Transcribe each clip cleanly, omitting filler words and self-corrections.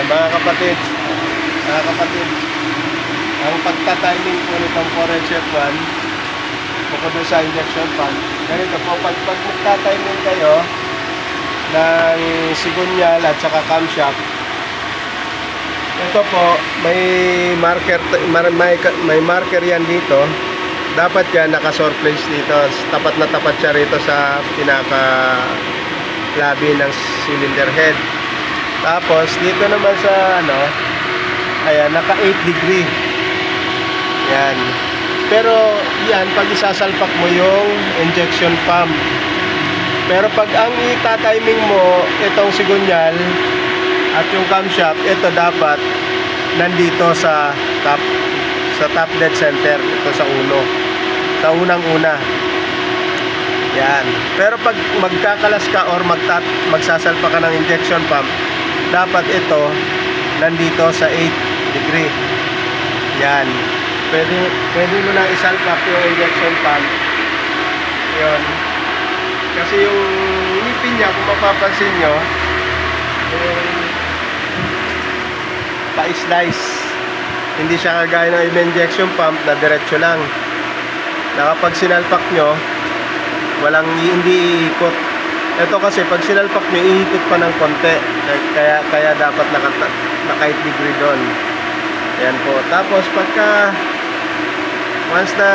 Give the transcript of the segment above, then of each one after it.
Mga kapatid, ang pagta-timing po nitong 4HF1, bukod doon sa injection pump, ganito po, pag magta-timing kayo ng sigunyal at saka camshaft, ito po, may marker yan dito. Dapat yan naka-surface dito. Tapat na tapat siya rito sa pinaka-labi ng cylinder head. Tapos, dito naman sa ayan, naka 8 degree. Yan. Pero, yan, pag isasalpak mo yung injection pump. Pero pag ang ita-timing mo, itong sigunyal at yung camshaft, ito dapat nandito sa top dead center, ito sa uno, sa unang-una. Yan. Pero pag magkakalas ka or magsasalpa ka ng injection pump, dapat ito nandito sa 8 degree. Yan. Pwede mo na isalpak yung injection pump. Yun. Kasi yung ngipin niya, kung mapapansin nyo, pa-slice. Hindi siya kagaya ng injection pump na diretso lang. Na kapag sinalpak nyo, hindi iikot. Ito kasi pag sinalpak nyo, iikot pa ng konti. Kaya dapat naka 8 degree doon. Ayan po. Tapos pagka once na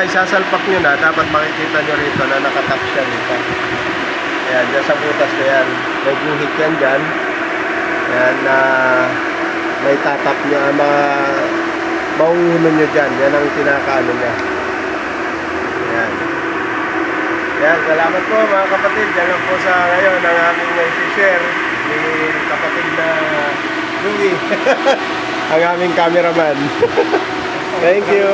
isasalpak nyo na, dapat makikita nyo rito na nakatap siya rito. Ayan, dyan sa butas na yan. May guhit yan dyan. Ayan na may tatap niya, mauuno nyo dyan. Yan ang tinakaano niya. Ayan. Ayan, salamat po mga kapatid. Yan lang po sa ngayon ang aming i-share ni kapatid na Louie. Ang aming cameraman. Thank you.